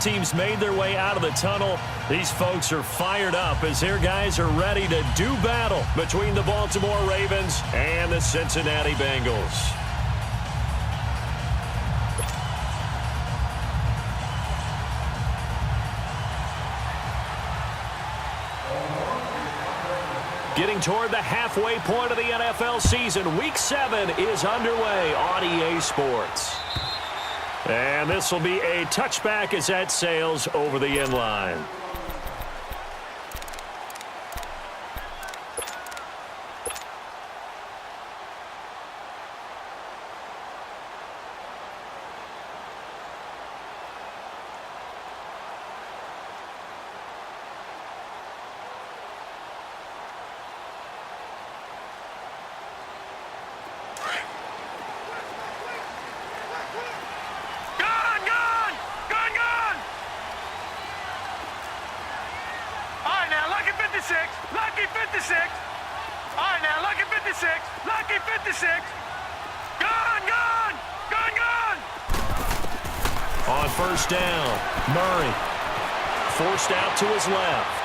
teams made their way out of the tunnel. These folks are fired up as their guys are ready to do battle between the Baltimore Ravens and the Cincinnati Bengals. Getting toward the halfway point of the NFL season, Week 7 is underway on EA Sports. And this will be a touchback as that sails over the end line. Lucky 56. All right, now, lucky 56. Lucky 56. Gone. On first down, Murray forced out to his left.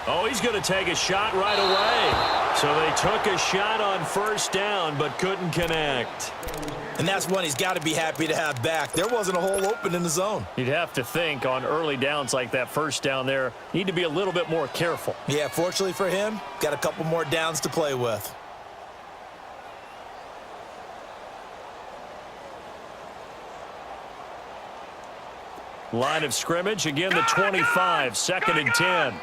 Oh, he's going to take a shot right away. So they took a shot on first down but couldn't connect. And that's one he's got to be happy to have back. There wasn't a hole open in the zone. You'd have to think on early downs like that first down there, need to be a little bit more careful. Yeah, fortunately for him, got a couple more downs to play with. Line of scrimmage, again the 25, second and 10.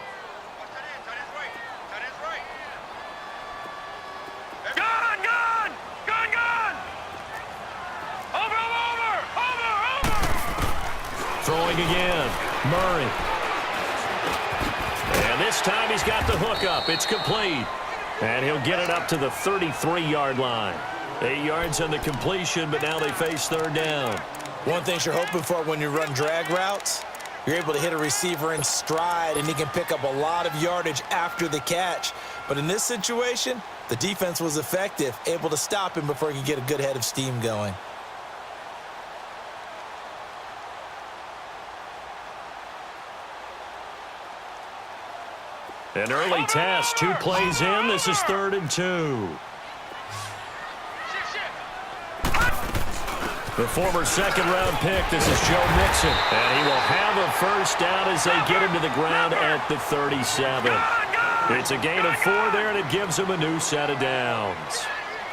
Throwing again, Murray. And this time he's got the hook up. It's complete. And he'll get it up to the 33-yard line. 8 yards on the completion, but now they face third down. One thing you're hoping for when you run drag routes, you're able to hit a receiver in stride, and he can pick up a lot of yardage after the catch. But in this situation, the defense was effective, able to stop him before he could get a good head of steam going. An early test, 2 plays in. This is 3rd and 2. The former second-round pick, this is Joe Mixon. And he will have a first down as they get him to the ground at the 37. It's a gain of 4 there, and it gives them a new set of downs.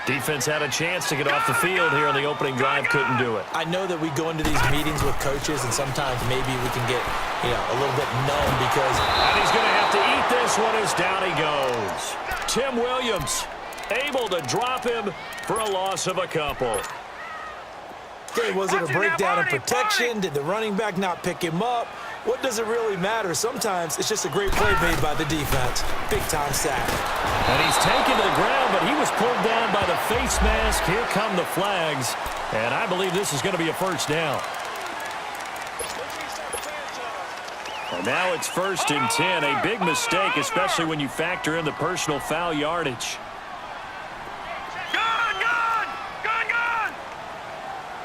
Defense had a chance to get off the field here on the opening drive, couldn't do it. I know that we go into these meetings with coaches, and sometimes maybe we can get, a little bit numb because... And he's going to have to eat this one as down he goes. Tim Williams able to drop him for a loss of a couple. Okay, was it a breakdown in protection? Did the running back not pick him up? What does it really matter? Sometimes it's just a great play made by the defense. Big-time sack. And he's taken to the ground, but he was pulled down by the face mask. Here come the flags. And I believe this is going to be a first down. And now it's 1st and 10. A big mistake, especially when you factor in the personal foul yardage.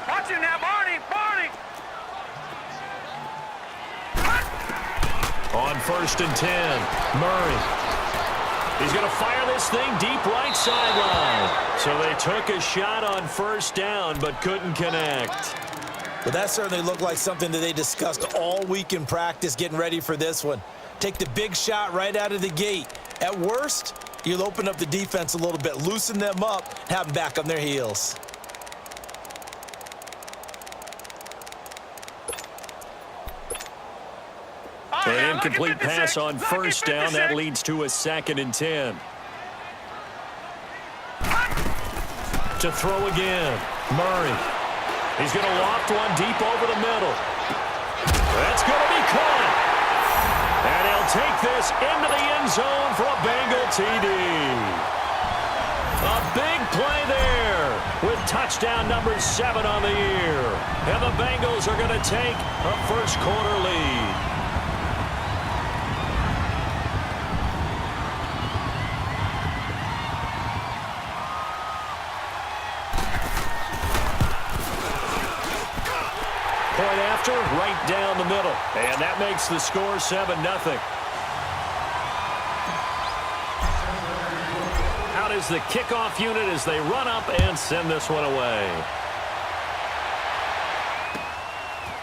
Watch him now, Barney. On 1st and 10, Murray. He's going to fire this thing deep right sideline. So they took a shot on first down but couldn't connect. But that certainly looked like something that they discussed all week in practice getting ready for this one. Take the big shot right out of the gate. At worst, you'll open up the defense a little bit, loosen them up, have them back on their heels. An incomplete pass on first down. That leads to a 2nd and 10. To throw again, Murray. He's going to loft one deep over the middle. That's going to be caught. And he'll take this into the end zone for a Bengal TD. A big play there with touchdown number 7 on the year. And the Bengals are going to take a first-quarter lead. answer right down the middle. And that makes the score 7-0. Out is the kickoff unit as they run up and send this one away.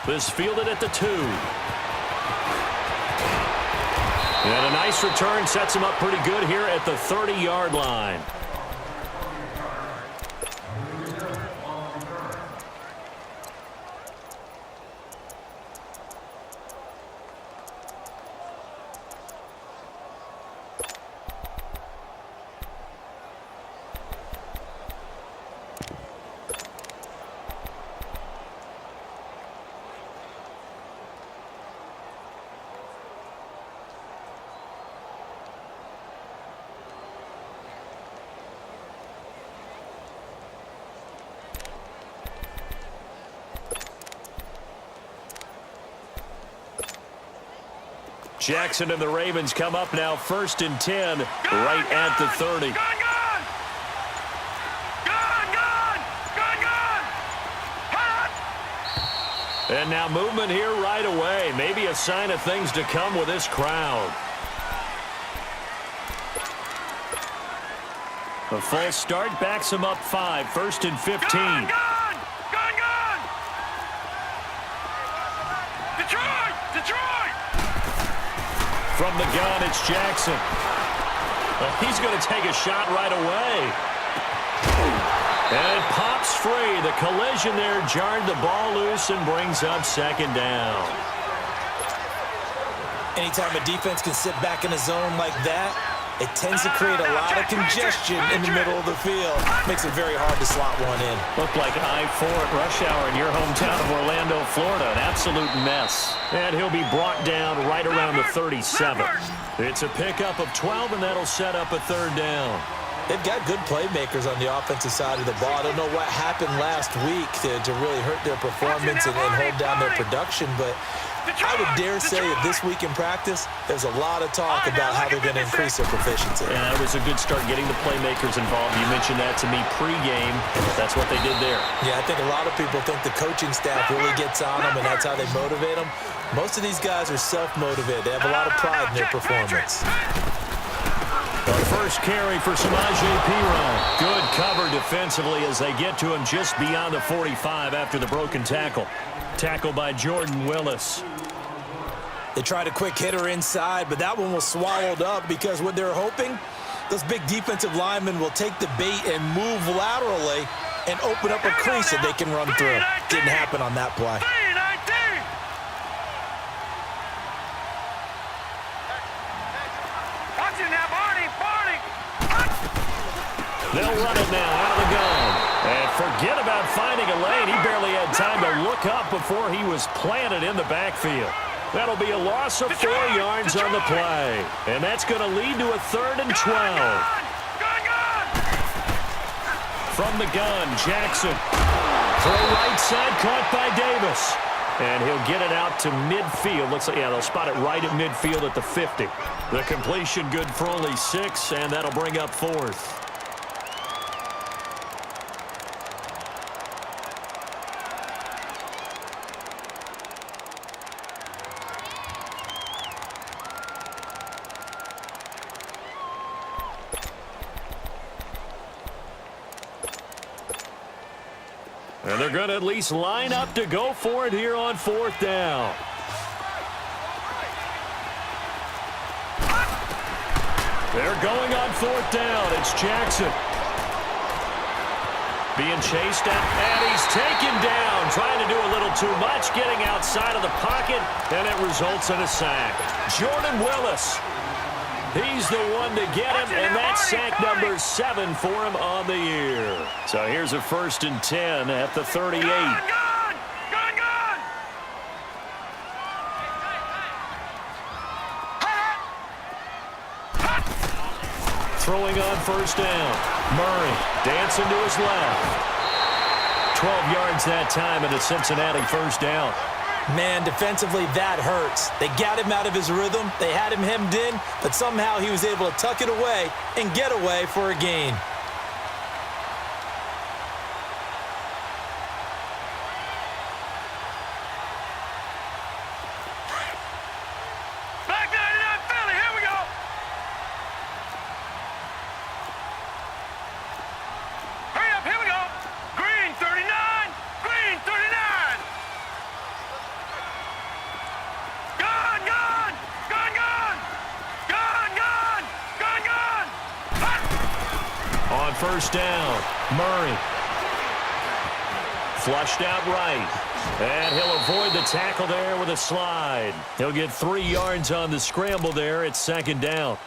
This fielded at the 2. And a nice return sets him up pretty good here at the 30-yard line. Jackson and the Ravens come up now 1st and 10 right at the 30. And now movement here right away. Maybe a sign of things to come with this crowd. A false start backs him up 5, 1st and 15. From the gun, it's Jackson. He's going to take a shot right away. And it pops free. The collision there jarred the ball loose and brings up 2nd down. Anytime a defense can sit back in a zone like that, it tends to create a lot of congestion in the middle of the field. Makes it very hard to slot one in. Looked like I-4 at rush hour in your hometown of Orlando, Florida. An absolute mess. And he'll be brought down right around the 37. It's a pickup of 12, and that'll set up a 3rd down. They've got good playmakers on the offensive side of the ball. I don't know what happened last week to really hurt their performance and hold down their production, but I would dare say that this week in practice, there's a lot of talk about how they're going to increase their proficiency. Yeah, it was a good start getting the playmakers involved. You mentioned that to me pregame. That's what they did there. Yeah, I think a lot of people think the coaching staff really gets on them, and that's how they motivate them. Most of these guys are self-motivated. They have a lot of pride in their performance. The first carry for Samaje Perine. Good cover defensively as they get to him just beyond the 45 after the broken tackle. Tackle by Jordan Willis. They tried a quick hitter inside, but that one was swallowed up because what they're hoping, those big defensive linemen will take the bait and move laterally and open up a crease that they can run through. Didn't happen on that play. They'll run it now out of the gun. And forget about finding a lane. He barely had time to look up before he was planted in the backfield. That'll be a loss of 4 yards on the play. And that's going to lead to a 3rd and 12. From the gun, Jackson. Throw right side, caught by Davis. And he'll get it out to midfield. Looks like, yeah, they'll spot it right at midfield at the 50. The completion good for only 6, and that'll bring up 4th. And they're going to at least line up to go for it here on 4th down. They're going on 4th down. It's Jackson. Being chased out, and he's taken down. Trying to do a little too much, getting outside of the pocket, and it results in a sack. Jordan Willis. He's the one to get him, and that's sack number 7 for him on the year. So here's a 1st and 10 at the 38. Throwing on 1st down. Murray dancing to his left. 12 yards that time, and a Cincinnati 1st down. Man, defensively, that hurts. They got him out of his rhythm. They had him hemmed in, but somehow he was able to tuck it away and get away for a gain. first down. Murray. Flushed out right. And he'll avoid the tackle there with a slide. He'll get 3 yards on the scramble there. It's second down.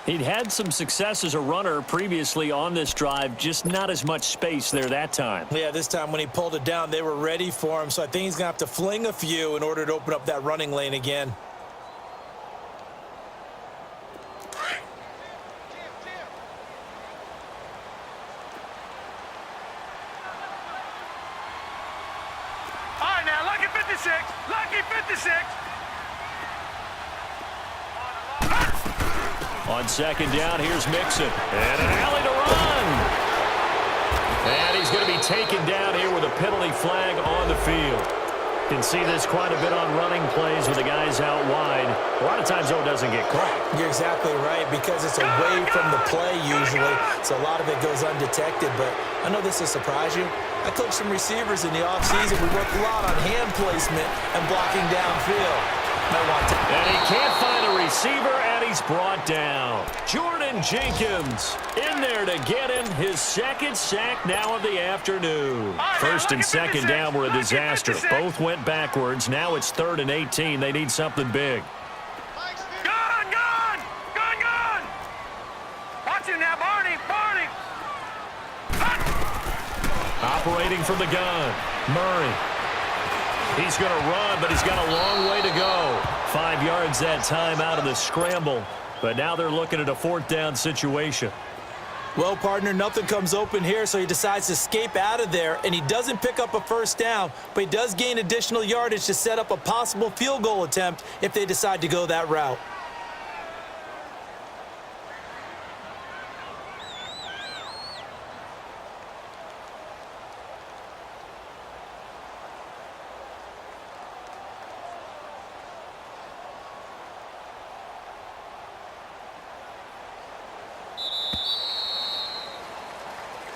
He'd had some success as a runner previously on this drive, just not as much space there that time. Yeah, this time when he pulled it down, they were ready for him, so I think he's going to have to fling a few in order to open up that running lane again. All right, now, lucky 56. Lucky 56. On second down, here's Mixon. And an alley to run. And he's going to be taken down here with a penalty flag on the field. You can see this quite a bit on running plays with the guys out wide. A lot of times, though, it doesn't get caught. You're exactly right, because it's away from the play usually, so a lot of it goes undetected. But I know this will surprise you. I coached some receivers in the offseason. We worked a lot on hand placement and blocking downfield. And he can't find a receiver, and he's brought down. Jordan Jenkins in there to get him his second sack now of the afternoon. First and second down were a disaster. Both went backwards. Now it's 3rd and 18. They need something big. Gone, gone, gone, gone. Watch him now, Barney, Barney. Operating from the gun, Murray. He's going to run, but he's got a long way to go. 5 yards that time out of the scramble. But now they're looking at a 4th down situation. Well, partner, nothing comes open here, so he decides to escape out of there, and he doesn't pick up a first down, but he does gain additional yardage to set up a possible field goal attempt if they decide to go that route.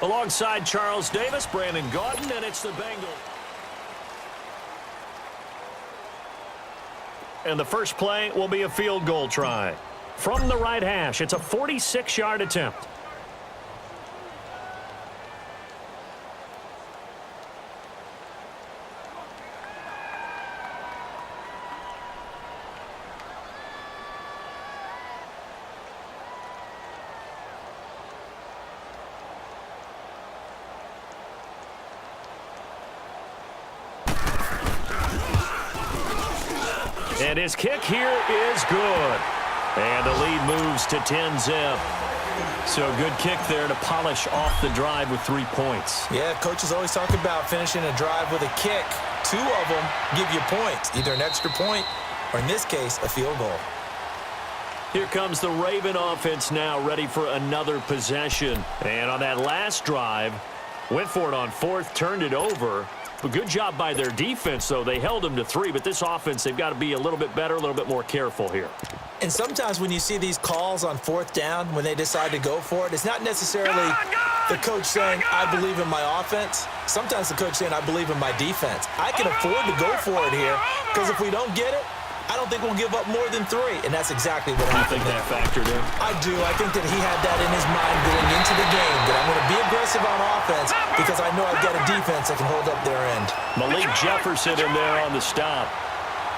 Alongside Charles Davis, Brandon Gaudin, and it's the Bengals. And the first play will be a field goal try. From the right hash, it's a 46-yard attempt. And his kick here is good. And the lead moves to 10-zip. So good kick there to polish off the drive with 3 points. Yeah, coaches always talk about finishing a drive with a kick. 2 of them give you points, either an extra point or, in this case, a field goal. Here comes the Raven offense now, ready for another possession. And on that last drive, went for it on 4th, turned it over. But good job by their defense, though. They held them to 3, but this offense, they've got to be a little bit better, a little bit more careful here. And sometimes when you see these calls on 4th down, when they decide to go for it, it's not necessarily the coach saying, I believe in my offense. Sometimes the coach saying, I believe in my defense. I can afford to go for it here, because if we don't get it, I don't think we'll give up more than 3, and that's exactly what happened. You think that factored in? I do. I think that he had that in his mind going into the game, that I'm going to be aggressive on offense because I know I've got a defense that can hold up their end. Malik Jefferson in there on the stop.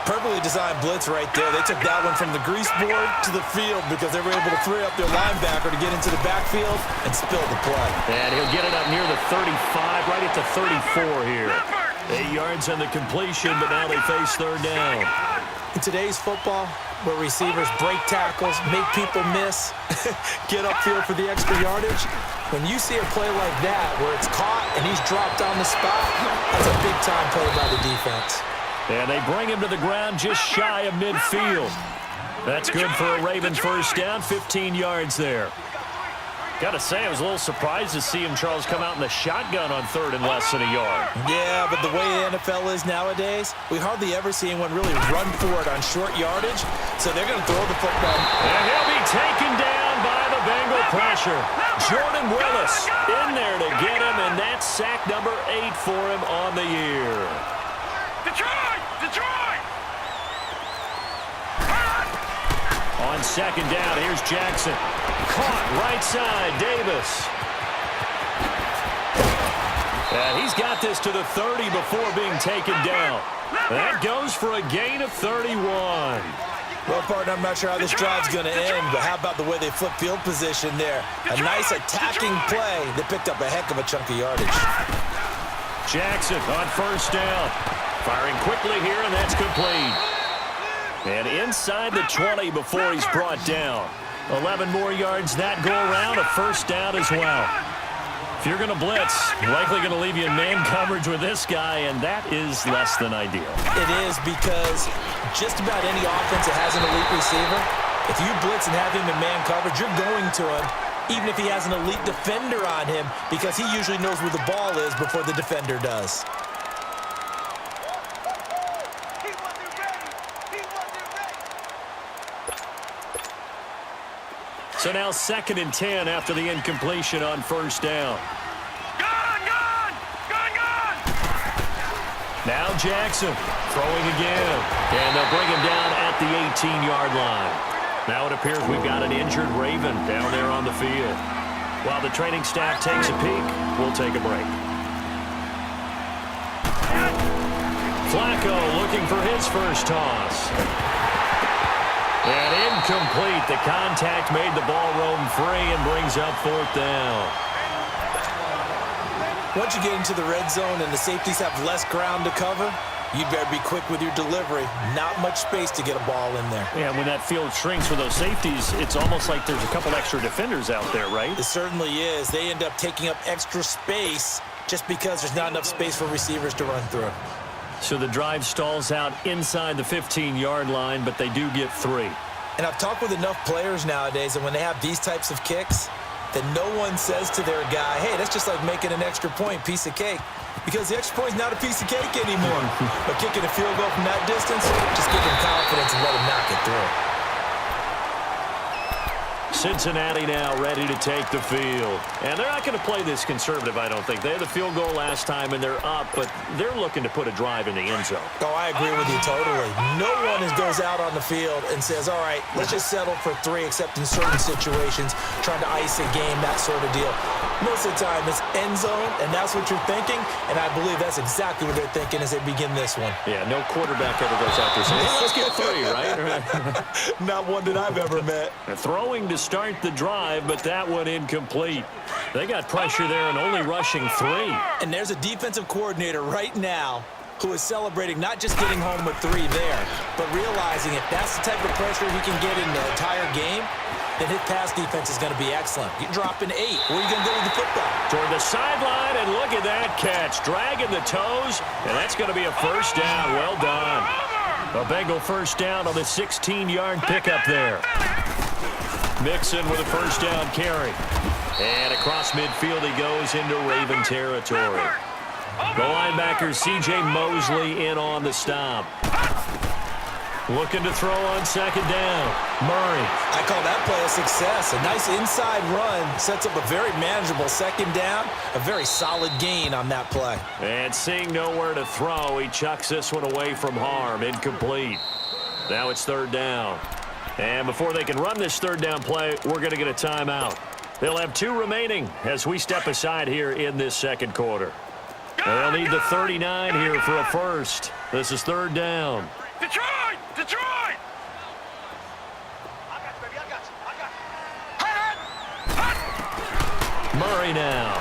Perfectly designed blitz right there. They took that one from the grease board to the field because they were able to free up their linebacker to get into the backfield and spill the play. And he'll get it up near the 35, right at the 34 here. 8 yards on the completion, but now they face 3rd down. In today's football, where receivers break tackles, make people miss, get upfield for the extra yardage, when you see a play like that where it's caught and he's dropped on the spot, that's a big-time play by the defense. And they bring him to the ground just shy of midfield. That's good for a Raven first down, 15 yards there. Got to say, I was a little surprised to see him, Charles, come out in the shotgun on 3rd and less than a yard. Yeah, but the way the NFL is nowadays, we hardly ever see anyone really run for it on short yardage, so they're going to throw the football. And he'll be taken down by the Bengal pressure. Jordan Willis in there to get him, and that's sack number 8 for him on the year. Detroit! Detroit! On second down, here's Jackson. Caught right side, Davis. And he's got this to the 30 before being taken down. That goes for a gain of 31. Well, partner, I'm not sure how this drive's going to end, but how about the way they flip field position there? A nice attacking play that picked up a heck of a chunk of yardage. Jackson on first down. Firing quickly here, and that's complete. And inside the 20 before he's brought down. 11 more yards that go around, a first down as well. If you're going to blitz, likely going to leave you in man coverage with this guy, and that is less than ideal. It is, because just about any offense that has an elite receiver, if you blitz and have him in man coverage, you're going to him, even if he has an elite defender on him, because he usually knows where the ball is before the defender does. So now 2nd and 10 after the incompletion on first down. Gone! Now Jackson throwing again. And they'll bring him down at the 18-yard line. Now it appears we've got an injured Raven down there on the field. While the training staff takes a peek, we'll take a break. Flacco looking for his first toss. And incomplete. The contact made the ball roam free and brings up 4th down. Once you get into the red zone and the safeties have less ground to cover, you better be quick with your delivery. Not much space to get a ball in there. Yeah, when that field shrinks with those safeties, it's almost like there's a couple extra defenders out there, right? It certainly is. They end up taking up extra space just because there's not enough space for receivers to run through. So the drive stalls out inside the 15-yard line, but they do get 3. And I've talked with enough players nowadays, and when they have these types of kicks, that no one says to their guy, hey, that's just like making an extra point, piece of cake. Because the extra point is not a piece of cake anymore. But kicking a field goal from that distance, just give him confidence and let him knock it through. Cincinnati now ready to take the field. And they're not going to play this conservative, I don't think. They had the field goal last time, and they're up, but they're looking to put a drive in the end zone. Oh, I agree with you totally. No one goes out on the field and says, all right, let's just settle for 3, except in certain situations, trying to ice a game, that sort of deal. Most of the time, it's end zone, and that's what you're thinking, and I believe that's exactly what they're thinking as they begin this one. Yeah, no quarterback ever goes out there saying, hey, let's get 3, right? Not one that I've ever met. Throwing to start the drive, but that one incomplete. They got pressure there and only rushing 3. And there's a defensive coordinator right now who is celebrating not just getting home with 3 there, but realizing if that's the type of pressure he can get in the entire game, then his pass defense is going to be excellent. You're dropping 8. Where are you going to go with the football? Toward the sideline, and look at that catch. Dragging the toes, and that's going to be a first down. Well done. A Bengal first down on the 16-yard pickup there. Mixon with a first down carry. And across midfield he goes into Raven territory. The linebacker C.J. Mosley in on the stop. Looking to throw on 2nd down. Murray. I call that play a success. A nice inside run sets up a very manageable 2nd down. A very solid gain on that play. And seeing nowhere to throw, he chucks this one away from harm. Incomplete. Now it's 3rd down. And before they can run this 3rd down play, we're going to get a timeout. They'll have 2 remaining as we step aside here in this 2nd quarter. They'll need the 39 here for a first. This is 3rd down. Detroit! Murray now.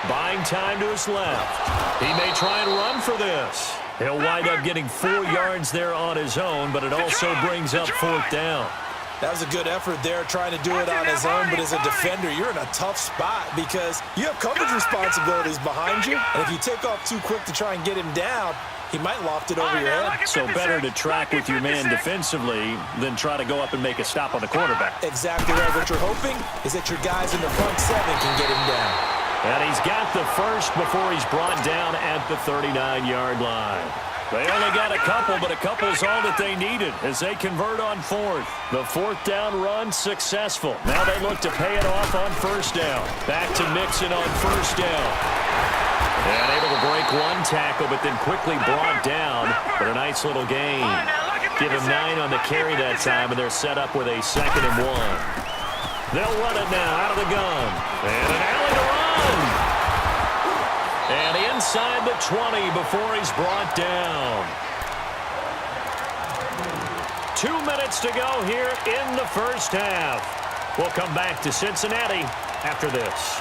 Buying time to his left. He may try and run for this. He'll wind up getting 4 yards there on his own, but it also brings up 4th down. That was a good effort there, trying to do it on his own, but as a defender, you're in a tough spot because you have coverage responsibilities behind you, and if you take off too quick to try and get him down, he might loft it over your head. So better to track with your man defensively than try to go up and make a stop on the quarterback. Exactly right. What you're hoping is that your guys in the front 7 can get him down. And he's got the first before he's brought down at the 39-yard line. They only got a couple, but a couple's all that they needed as they convert on 4th. The 4th down run successful. Now they look to pay it off on 1st down. Back to Mixon on 1st down. And able to break 1 tackle, but then quickly brought down for a nice little gain. Give him 9 on the carry that time, and they're set up with a 2nd and 1. They'll run it now out of the gun. And an alley to run. run. And inside the 20 before he's brought down. 2 minutes to go here in the first half. We'll come back to Cincinnati after this.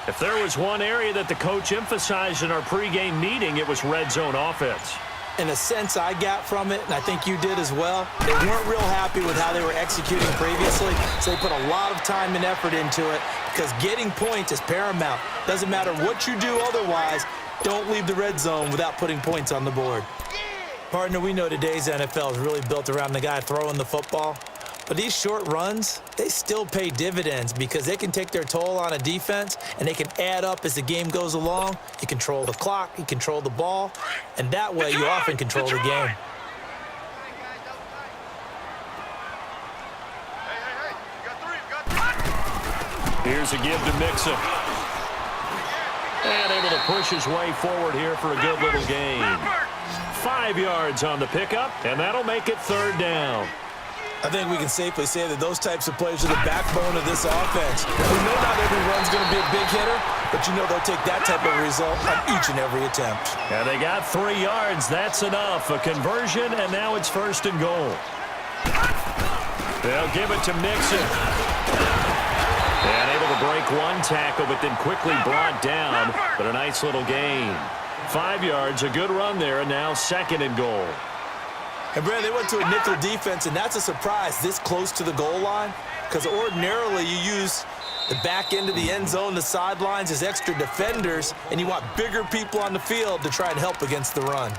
If there was one area that the coach emphasized in our pregame meeting, it was red zone offense. In a sense, I got from it, and I think you did as well, they weren't real happy with how they were executing previously, so they put a lot of time and effort into it because getting points is paramount. Doesn't matter what you do otherwise, don't leave the red zone without putting points on the board. Partner, we know today's NFL is really built around the guy throwing the football. But these short runs, they still pay dividends because they can take their toll on a defense and they can add up as the game goes along. You control the clock, you control the ball, and that way you often control the game. Here's a give to Mixon. And able to push his way forward here for a good little gain. 5 yards on the pickup, and that'll make it third down. I think we can safely say that those types of plays are the backbone of this offense. We know not every run's going to be a big hitter, but you know they'll take that type of result on each and every attempt. And they got 3 yards. That's enough. A conversion, and now it's first and goal. They'll give it to Mixon. And able to break one tackle, but then quickly brought down. But a nice little gain. 5 yards, a good run there, and now second and goal. And, Brad, they went to a nickel defense, and that's a surprise this close to the goal line because ordinarily you use the back end of the end zone, the sidelines as extra defenders, and you want bigger people on the field to try and help against the run.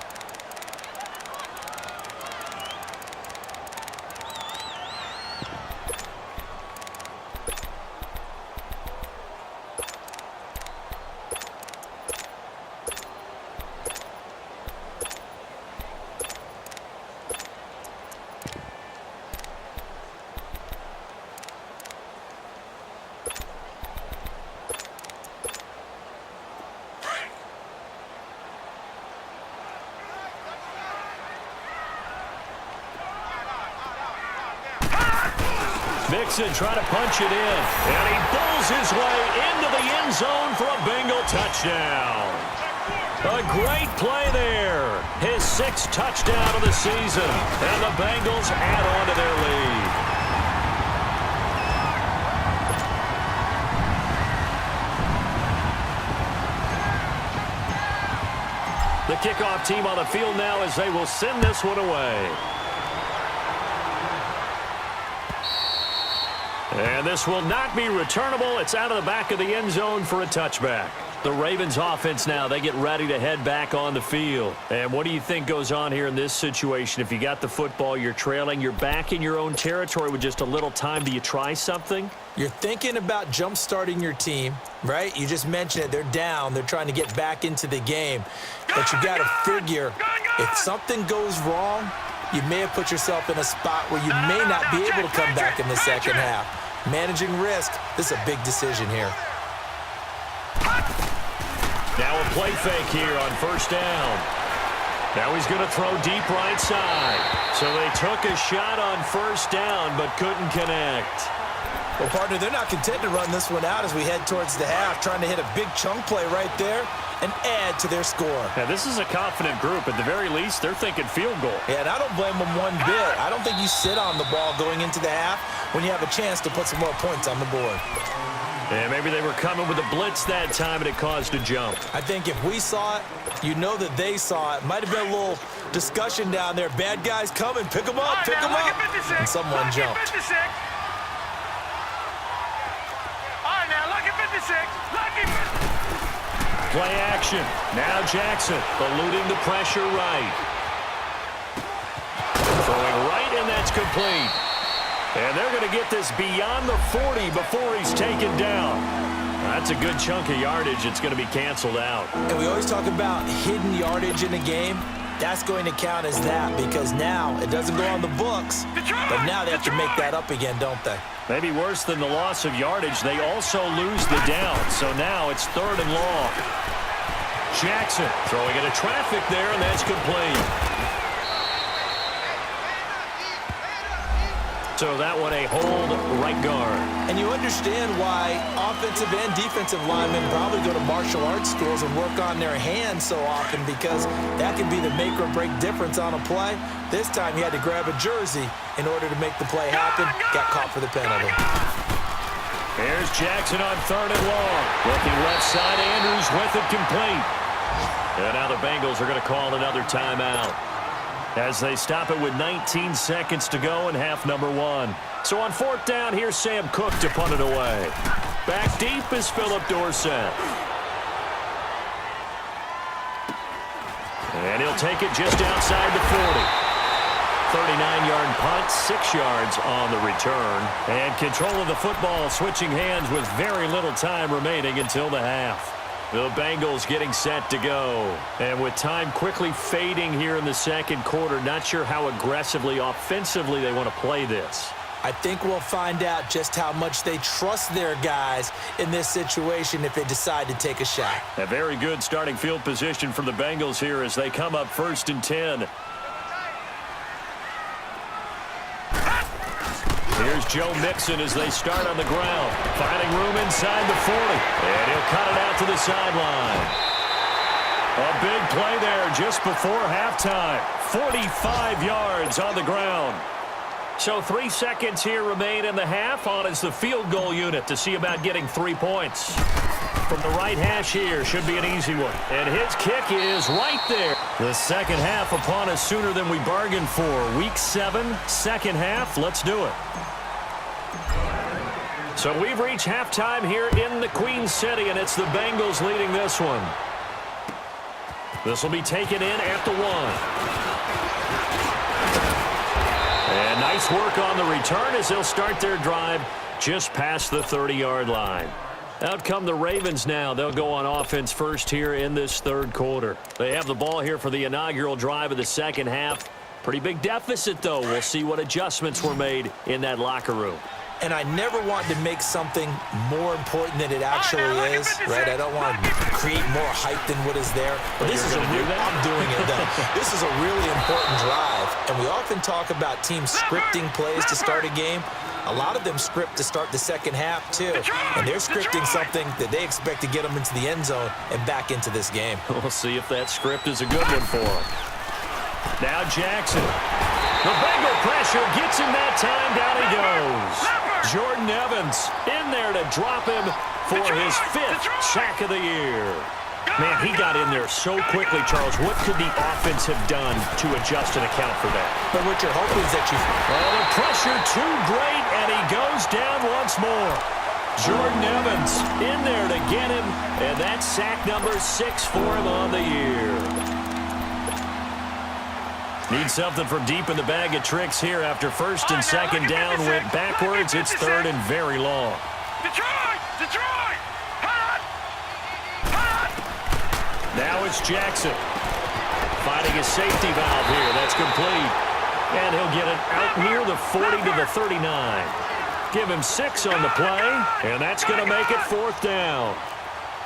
Mixon trying to punch it in, and he pulls his way into the end zone for a Bengal touchdown. A great play there. His 6th touchdown of the season, and the Bengals add on to their lead. The kickoff team on the field now as they will send this one away. And this will not be returnable. It's out of the back of the end zone for a touchback. The Ravens offense now, they get ready to head back on the field. And what do you think goes on here in this situation? If you got the football, you're trailing, you're back in your own territory with just a little time. Do you try something? You're thinking about jump-starting your team, right? You just mentioned it. They're down. They're trying to get back into the game. But you got to figure if something goes wrong, you may have put yourself in a spot where you may not be able to come back in the second half. Managing risk, this is a big decision here. Now a play fake here on first down. Now he's going to throw deep right side. So they took a shot on first down but couldn't connect. Well, partner, they're not content to run this one out as we head towards the half, trying to hit a big chunk play right there and add to their score. Now, this is a confident group. At the very least, they're thinking field goal. Yeah, and I don't blame them one bit. I don't think you sit on the ball going into the half when you have a chance to put some more points on the board. And maybe they were coming with a blitz that time, and it caused a jump. I think if we saw it, you know that they saw it. Might have been a little discussion down there. Bad guys coming. Pick them up, pick them up. And someone jumped. Play action. Now Jackson eluding the pressure right. Throwing right, and that's complete. And they're going to get this beyond the 40 before he's taken down. That's a good chunk of yardage. It's going to be canceled out. And we always talk about hidden yardage in a game. that's going to count as that because now it doesn't go on the books, but now they have to make that up again, don't they? Maybe worse than the loss of yardage, they also lose the down. So now it's 3rd and long. Jackson throwing into traffic there, and that's complete. So that one a hold right guard. And you understand why offensive and defensive linemen probably go to martial arts schools and work on their hands so often because that can be the make or break difference on a play. This time he had to grab a jersey in order to make the play happen. Got caught for the penalty. Here's Jackson on 3rd and long. Looking left side, Andrews with it complete. And now the Bengals are going to call another timeout as they stop it with 19 seconds to go in half number 1. So on 4th down, here's Sam Cook to punt it away. Back deep is Phillip Dorsett. And he'll take it just outside the 40. 39-yard punt, 6 yards on the return. And control of the football switching hands with very little time remaining until the half. The Bengals getting set to go. And with time quickly fading here in the second quarter, not sure how aggressively, offensively they want to play this. I think we'll find out just how much they trust their guys in this situation if they decide to take a shot. A very good starting field position for the Bengals here as they come up 1st and 10. Here's Joe Mixon as they start on the ground. Finding room inside the 40. And he'll cut it out to the sideline. A big play there just before halftime. 45 yards on the ground. So 3 seconds here remain in the half. On is the field goal unit to see about getting 3 points. From the right hash here should be an easy one. And his kick is right there. The second half upon us sooner than we bargained for. Week 7, second half. Let's do it. So we've reached halftime here in the Queen City, and it's the Bengals leading this one. This will be taken in at the 1. And nice work on the return as they'll start their drive just past the 30-yard line. Out come the Ravens now. They'll go on offense first here in this 3rd quarter. They have the ball here for the inaugural drive of the second half. Pretty big deficit, though. We'll see what adjustments were made in that locker room. And I never want to make something more important than it actually is, right? I don't want to create more hype than what is there. But this is I'm doing it, though. This is a really important drive. And we often talk about teams scripting plays to start a game. A lot of them script to start the second half, too. And they're scripting something that they expect to get them into the end zone and back into this game. We'll see if that script is a good one for them. Now Jackson. The Bengal pressure gets him that time. Down he goes. Jordan Evans in there to drop him for his 5th sack of the year. Man, he got in there so quickly, Charles. What could the offense have done to adjust and account for that? But what you're hoping is that well, the pressure too great, and he goes down once more. Jordan Evans in there to get him, and that's sack number 6 for him on the year. Need something from deep in the bag of tricks here after 1st and 2nd down went backwards. It's 3rd and very long. Detroit! Detroit! Hot! Hot! Now it's Jackson. Finding a safety valve here. That's complete. And he'll get it out near the 40 to the 39. Give him 6 on the play, and that's going to make it 4th down.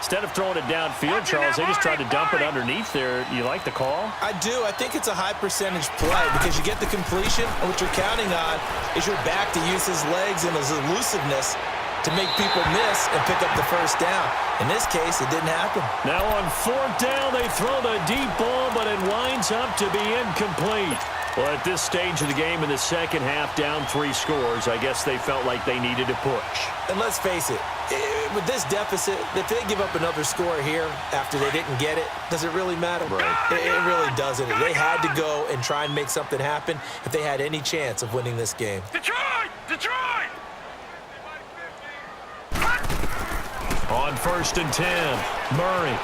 Instead of throwing it downfield, Charles, they just tried to dump it underneath there. You like the call? I do. I think it's a high percentage play because you get the completion, and what you're counting on is your back to use his legs and his elusiveness to make people miss and pick up the 1st down. In this case, it didn't happen. Now on 4th down, they throw the deep ball, but it winds up to be incomplete. Well, at this stage of the game in the second half, down 3 scores, I guess they felt like they needed to push. And let's face it, with this deficit, if they give up another score here after they didn't get it, does it really matter? Right. It really doesn't. They had to go and try and make something happen if they had any chance of winning this game. Detroit! Detroit! On 1st and 10, Murray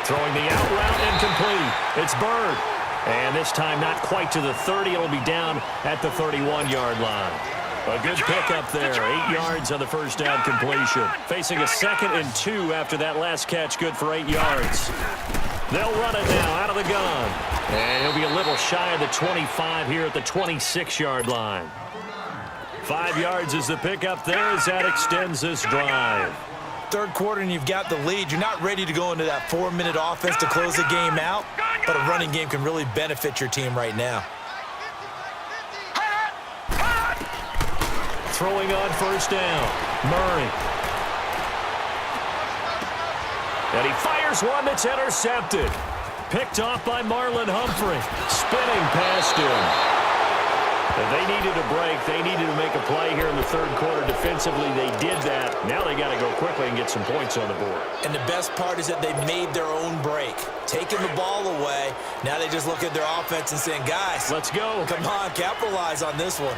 throwing the out route incomplete. It's Bird. And this time not quite to the 30. It'll be down at the 31-yard line. A good pickup there. 8 yards on the 1st down completion. Facing a 2nd and 2 after that last catch. Good for 8 yards. They'll run it now out of the gun. And he'll be a little shy of the 25 here at the 26-yard line. 5 yards is the pickup there as that extends this drive. Third quarter and you've got the lead. You're not ready to go into that 4-minute offense to close the game out, but a running game can really benefit your team right now. Throwing on first down, Murray. And he fires one that's intercepted. Picked off by Marlon Humphrey. Spinning past him. And they needed a break. They needed to make a play here in the third quarter. Defensively, they did that. Now they got to go quickly and get some points on the board. And the best part is that they made their own break. Taking the ball away. Now they just look at their offense and saying, guys, let's go. Come on, capitalize on this one.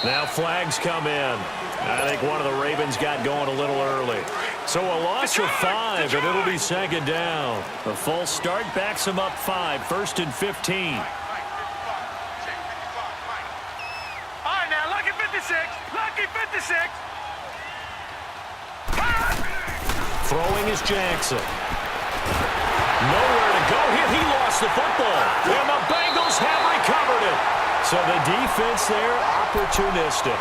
Now flags come in. I think one of the Ravens got going a little early. So a loss of 5, and it'll be second down. The false start backs them up 5, 1st and 15. All right, now, lucky 56. Lucky 56. Throwing is Jackson. Nowhere to go here. He lost the football. And the Bengals have recovered it. So the defense there, opportunistic.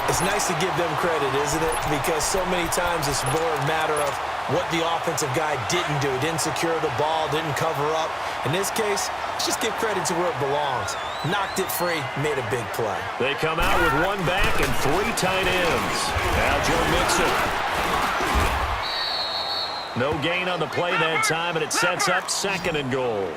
It's nice to give them credit, isn't it? Because so many times it's more a matter of what the offensive guy didn't do. Didn't secure the ball, didn't cover up. In this case, let's just give credit to where it belongs. Knocked it free, made a big play. They come out with 1 back and 3 tight ends. Now Joe Mixon. No gain on the play that time, and it sets up 2nd and goal.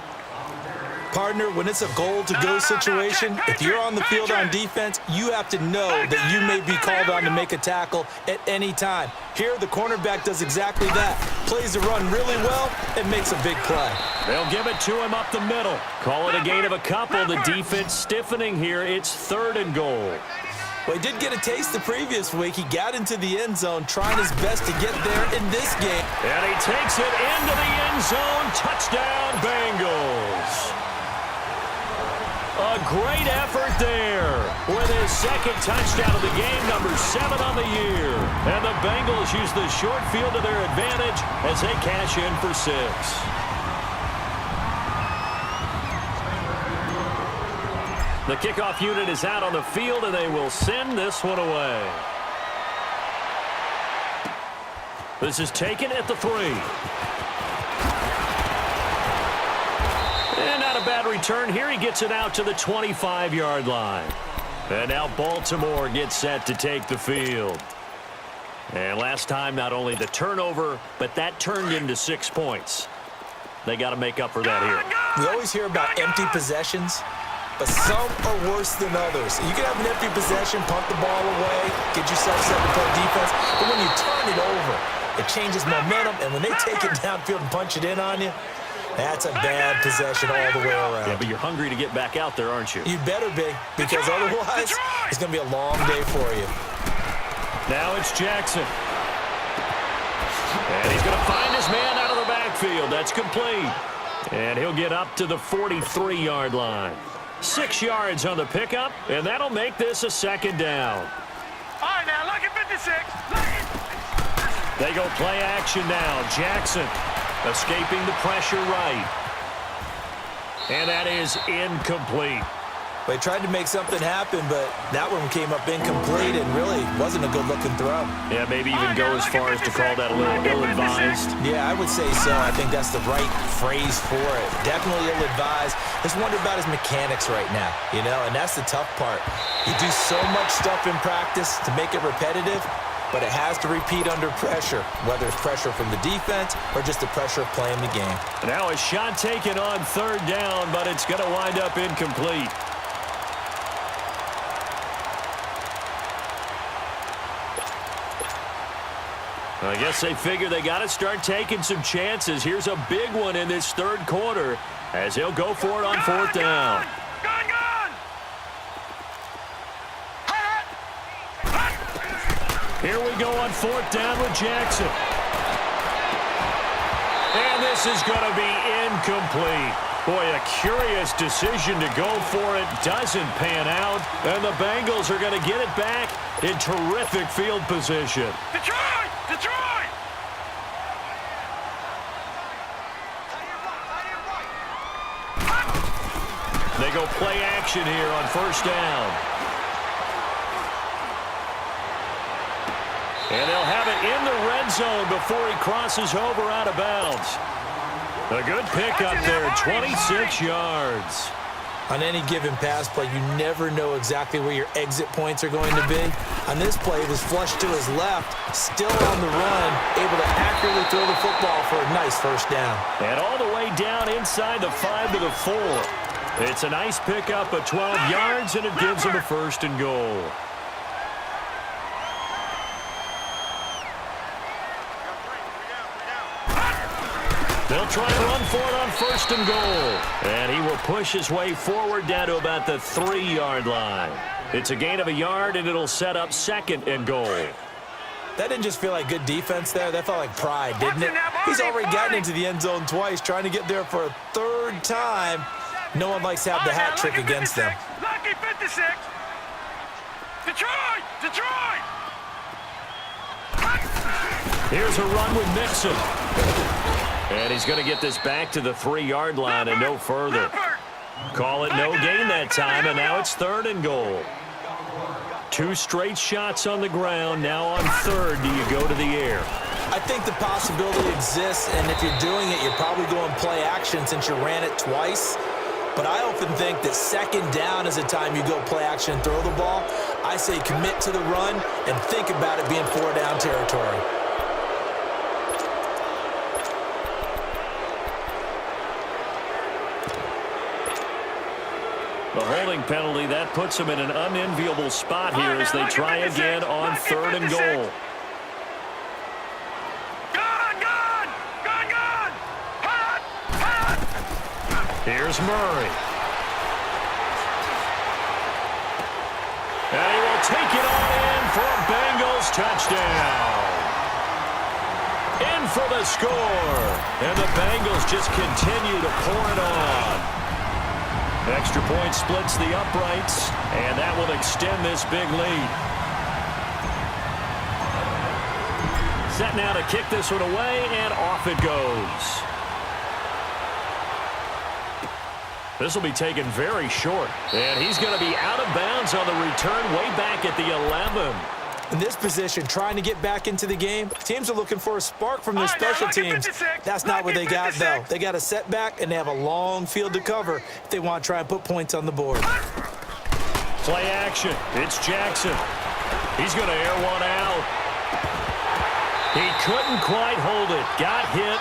Partner, when it's a goal-to-go situation, if you're on the field on defense, you have to know that you may be called on to make a tackle at any time. Here, the cornerback does exactly that. Plays the run really well and makes a big play. They'll give it to him up the middle. Call it a gain of a couple. The defense stiffening here. It's 3rd and goal. Well, he did get a taste the previous week. He got into the end zone, trying his best to get there in this game. And he takes it into the end zone. Touchdown, Bengals. A great effort there with his 2nd touchdown of the game, number 7 on the year. And the Bengals use the short field to their advantage as they cash in for 6. The kickoff unit is out on the field, and they will send this one away. This is taken at the 3. And not a bad return here. He gets it out to the 25-yard line. And now Baltimore gets set to take the field. And last time, not only the turnover, but that turned into 6 points. They got to make up for that here. We always hear about empty possessions, but some are worse than others. You can have an empty possession, punt the ball away, get yourself set to play defense, but when you turn it over, it changes momentum, and when they take it downfield and punch it in on you, that's a bad possession all the way around. Yeah, but you're hungry to get back out there, aren't you? You better be, because otherwise it's going to be a long day for you. Now it's Jackson. And he's going to find his man out of the backfield. That's complete. And he'll get up to the 43-yard line. 6 yards on the pickup, and that'll make this a 2nd down. All right, now, lucky 56. They go play action now. Jackson escaping the pressure right. And that is incomplete. They tried to make something happen, but that one came up incomplete and really wasn't a good-looking throw. Yeah, maybe even go as far as to call that a little ill-advised. Yeah, I would say so. I think that's the right phrase for it. Definitely ill-advised. Just wonder about his mechanics right now, you know, and that's the tough part. You do so much stuff in practice to make it repetitive, but it has to repeat under pressure, whether it's pressure from the defense or just the pressure of playing the game. Now a shot taken on 3rd down, but it's going to wind up incomplete. I guess they figure they got to start taking some chances. Here's a big one in this 3rd quarter as he'll go for it on 4th down. Here we go on 4th down with Jackson. And this is going to be incomplete. Boy, a curious decision to go for it. Doesn't pan out. And the Bengals are going to get it back in terrific field position. Detroit! Detroit! They go play action here on first down. And they'll have it in the red zone before he crosses over out of bounds. A good pickup there, 26 yards. On any given pass play, you never know exactly where your exit points are going to be. On this play, it was flushed to his left, still on the run, able to accurately throw the football for a nice first down. And all the way down inside the 5 to the 4. It's a nice pickup of 12 yards, and it gives him a first and goal. They'll try and run for it on first and goal. And he will push his way forward down to about the 3-yard line. It's a gain of a yard, and it'll set up second and goal. That didn't just feel like good defense there. That felt like pride, didn't it? He's already gotten into the end zone twice, trying to get there for a third time. No one likes to have the hat trick against them. Lucky 56. Detroit! Detroit! Here's a run with Mixon. And he's going to get this back to the 3-yard line and no further. Call it no gain that time, and now it's third and goal. 2 straight shots on the ground. Now on third, do you go to the air? I think the possibility exists, and if you're doing it, you're probably going play action since you ran it twice. But I often think that second down is the time you go play action and throw the ball. I say commit to the run and think about it being 4-down territory. The holding penalty, that puts them in an unenviable spot here as they try again on third and goal. Here's Murray. And he will take it on in for a Bengals touchdown. In for the score. And the Bengals just continue to pour it on. Extra point splits the uprights, and that will extend this big lead. Set now to kick this one away, and off it goes. This will be taken very short, and he's going to be out of bounds on the return way back at the 11. In this position, trying to get back into the game, teams are looking for a spark from their special teams. That's not what they got, though. They got a setback, and they have a long field to cover if they want to try and put points on the board. Play action. It's Jackson. He's going to air one out. He couldn't quite hold it. Got hit.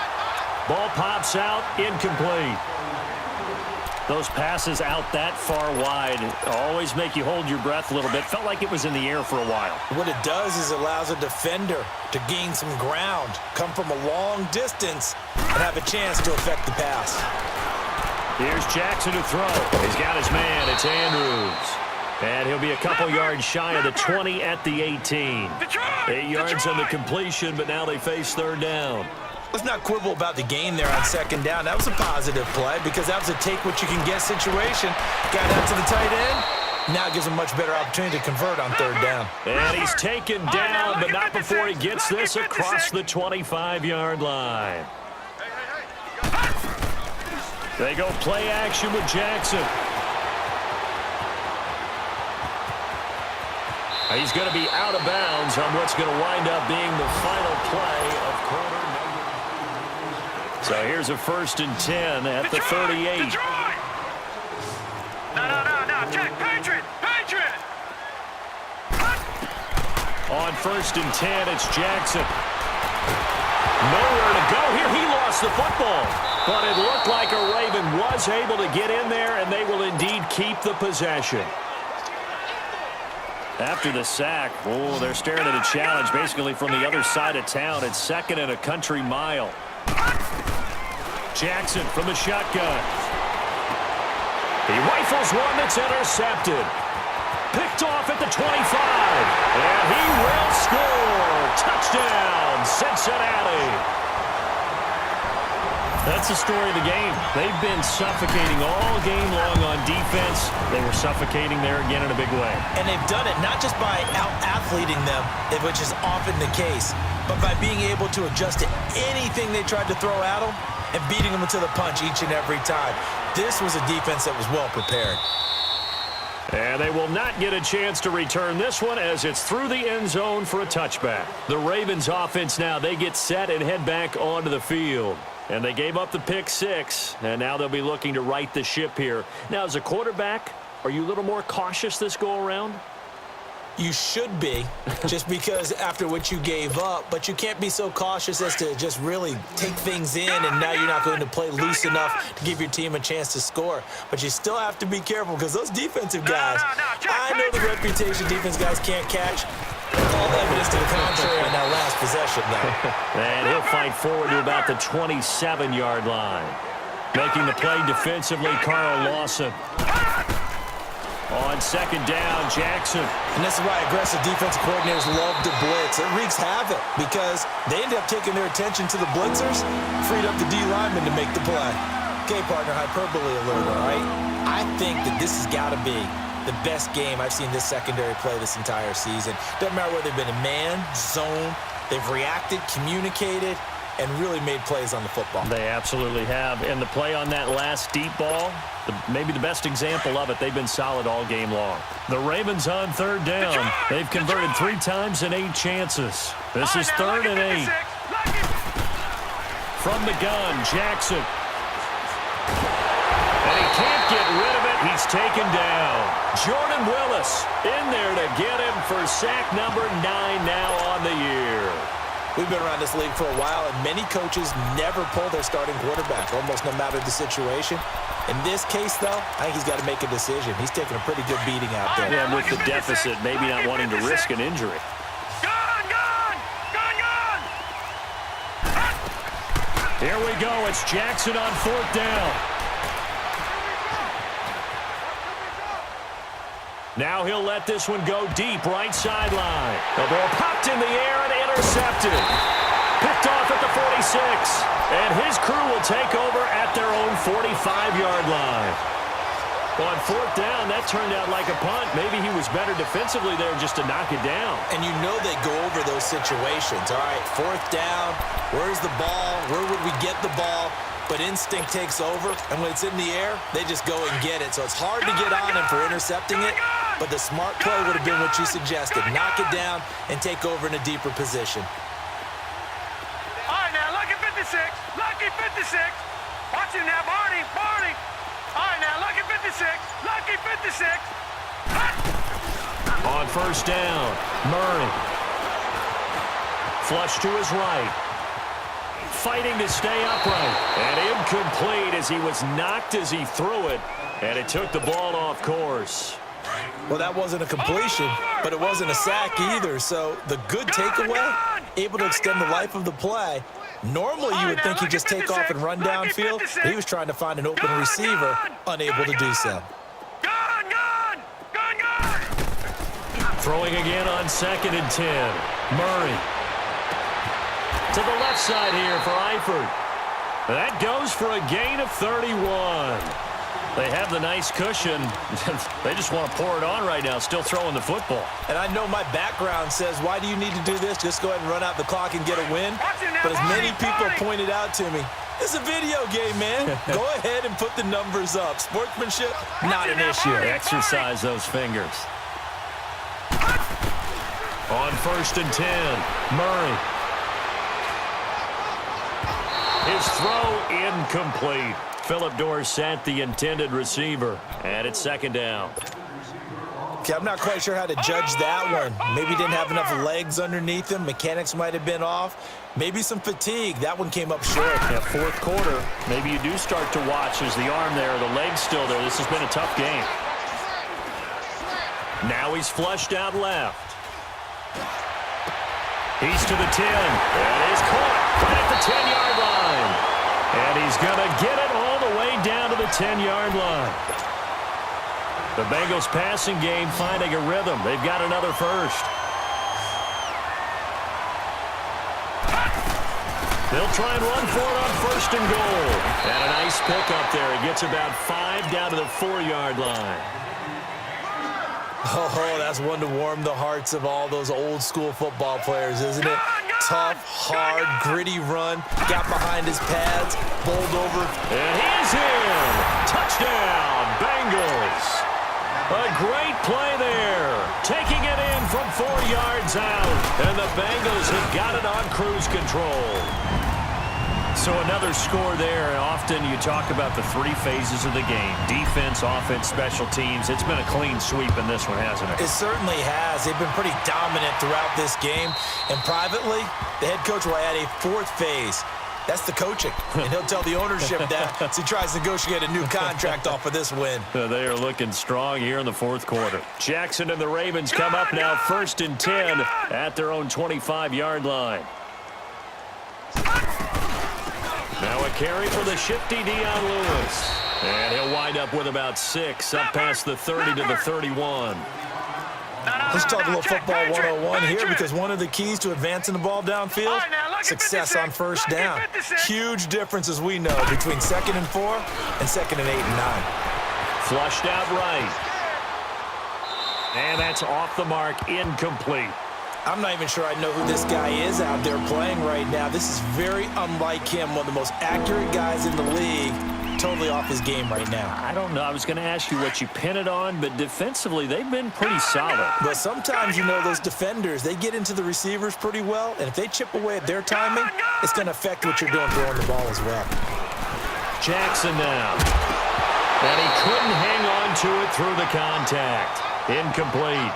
Ball pops out. Incomplete. Those passes out that far wide always make you hold your breath a little bit. Felt like it was in the air for a while. What it does is it allows a defender to gain some ground, come from a long distance, and have a chance to affect the pass. Here's Jackson to throw. He's got his man. It's Andrews. And he'll be a couple yards shy of the 20 at the 18. 8 yards on the completion, but now they face third down. Let's not quibble about the gain there on second down. That was a positive play because that was a take-what-you-can-get situation. Got out to the tight end. Now it gives him a much better opportunity to convert on third down. And he's taken down, but not before he gets this across the 25-yard line. They go play action with Jackson. He's going to be out of bounds on what's going to wind up being the final play of quarter number. So here's a 1st and 10 at the 38. No, check, Patriot. On 1st and 10, it's Jackson. Nowhere to go here. He lost the football. But it looked like a Raven was able to get in there, and they will indeed keep the possession. After the sack, they're staring at a challenge basically from the other side of town. It's 2nd and a country mile. Jackson from the shotgun. He rifles one that's intercepted. Picked off at the 25. And he will score. Touchdown, Cincinnati. That's the story of the game. They've been suffocating all game long on defense. They were suffocating there again in a big way. And they've done it not just by out-athleting them, which is often the case, but by being able to adjust to anything they tried to throw at them and beating them to the punch each and every time. This was a defense that was well prepared. And they will not get a chance to return this one as it's through the end zone for a touchback. The Ravens offense now, they get set and head back onto the field. And they gave up the pick 6, and now they'll be looking to right the ship here. Now, as a quarterback, are you a little more cautious this go-around? You should be, just because after what you gave up, but you can't be so cautious as to just really take things in, and now you're not going to play loose enough to give your team a chance to score. But you still have to be careful because those defensive guys, I know the reputation defense guys can't catch. All evidence to the contrary on that last possession, though. And he'll fight forward to about the 27-yard line. Making the play defensively, Carl Lawson. On second down, Jackson. And this is why aggressive defensive coordinators love to blitz. It wreaks havoc because they end up taking their attention to the blitzers, freed up the D lineman to make the play. Okay, partner, hyperbole alert, all right? I think that this has got to be the best game I've seen this secondary play this entire season. Doesn't matter whether they've been in man, zone, they've reacted, communicated, and really made plays on the football. They absolutely have. And the play on that last deep ball, maybe the best example of it, they've been solid all game long. The Ravens on third down. They've converted 3 times in 8 chances. This is 3rd and 8. From the gun, Jackson. And he can't get rid of it. He's taken down. Jordan Willis in there to get him for sack number 9 now on the year. We've been around this league for a while, and many coaches never pull their starting quarterback, almost no matter the situation. In this case, though, I think he's got to make a decision. He's taking a pretty good beating out there. Yeah, with the deficit, maybe not wanting to risk an injury. Here we go. It's Jackson on 4th down. Now he'll let this one go deep, right sideline. The ball popped in the air and intercepted. Picked off at the 46. And his crew will take over at their own 45-yard line. On 4th down, that turned out like a punt. Maybe he was better defensively there just to knock it down. And you know they go over those situations. All right, 4th down, where's the ball? Where would we get the ball? But instinct takes over, and when it's in the air, they just go and get it. So it's hard to get on him for intercepting it, but the smart play would have been what you suggested. Knock it down and take over in a deeper position. All right, now, lucky 56. Lucky 56. Watch him now, Barney. Barney. All right, now, lucky 56. Lucky 56. On 1st down, Murray. Flush to his right. Fighting to stay upright. And incomplete as he was knocked as he threw it. And it took the ball off course. Well, that wasn't a completion, but it wasn't a sack either. So the good takeaway, able to extend the life of the play. Normally, you would think he'd just take off and run downfield. He was trying to find an open receiver, unable to do so. Throwing again on 2nd and 10. Murray. To the left side here for Eifert. That goes for a gain of 31. They have the nice cushion. They just want to pour it on right now, still throwing the football. And I know my background says, why do you need to do this? Just go ahead and run out the clock and get a win. But as many people pointed out to me, it's a video game, man. Go ahead and put the numbers up. Sportsmanship, not an issue. Exercise those fingers. On 1st and 10, Murray. His throw incomplete. Philip Dorsett, the intended receiver. And it's 2nd down. Okay, I'm not quite sure how to judge that one. Maybe he didn't have enough legs underneath him. Mechanics might have been off. Maybe some fatigue. That one came up short. Yeah, 4th quarter. Maybe you do start to watch as the arm there, the leg's still there. This has been a tough game. Now he's flushed out left. He's to the 10. And he's caught right at the 10-yard line. And he's going to get it all the way down to the 10-yard line. The Bengals passing game finding a rhythm. They've got another first. They'll try and run for it on 1st and goal. And a nice pickup there. He gets about 5 down to the 4-yard line. Oh, that's one to warm the hearts of all those old school football players, isn't it? Tough, hard, gritty run. Got behind his pads, bowled over. And he's in. Touchdown, Bengals. A great play there. Taking it in from 4 yards out. And the Bengals have got it on cruise control. So another score there. Often you talk about the 3 phases of the game. Defense, offense, special teams. It's been a clean sweep in this one, hasn't it? It certainly has. They've been pretty dominant throughout this game. And privately, the head coach will add a 4th phase. That's the coaching. And he'll tell the ownership that as he tries to negotiate a new contract off of this win. They are looking strong here in the 4th quarter. Jackson and the Ravens come up now 1st and 10 at their own 25-yard line. Now a carry for the shifty Dion Lewis. And he'll wind up with about 6, up past the 30 to the 31. Let's talk a little football 101 here, because one of the keys to advancing the ball downfield, success on first down. Huge difference, as we know, between 2nd and 4 and 2nd and 8 and 9. Flushed out right. And that's off the mark, incomplete. I'm not even sure I know who this guy is out there playing right now. This is very unlike him, one of the most accurate guys in the league. Totally off his game right now. I don't know. I was going to ask you what you pin it on, but defensively, they've been pretty solid. But sometimes, you know, those defenders, they get into the receivers pretty well, and if they chip away at their timing, it's going to affect what you're doing throwing the ball as well. Jackson now. And he couldn't hang on to it through the contact. Incomplete.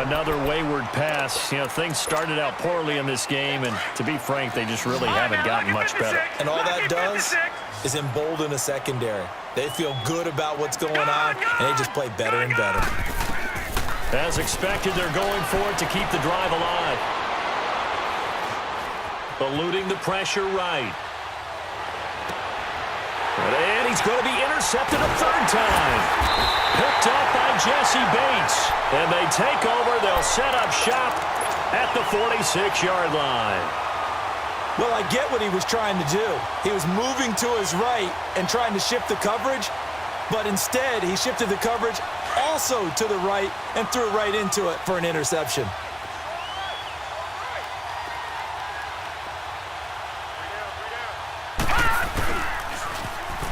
Another wayward pass. You know, things started out poorly in this game, and to be frank, they just really haven't gotten much better. And all that does is embolden a secondary. They feel good about what's going on, and they just play better and better. As expected, they're going for it to keep the drive alive. Eluding the pressure right. And he's going to be intercepted a 3rd time. Picked up by Jesse Bates. And they take over. They'll set up shop at the 46-yard line. Well, I get what he was trying to do. He was moving to his right and trying to shift the coverage, but instead he shifted the coverage also to the right and threw right into it for an interception.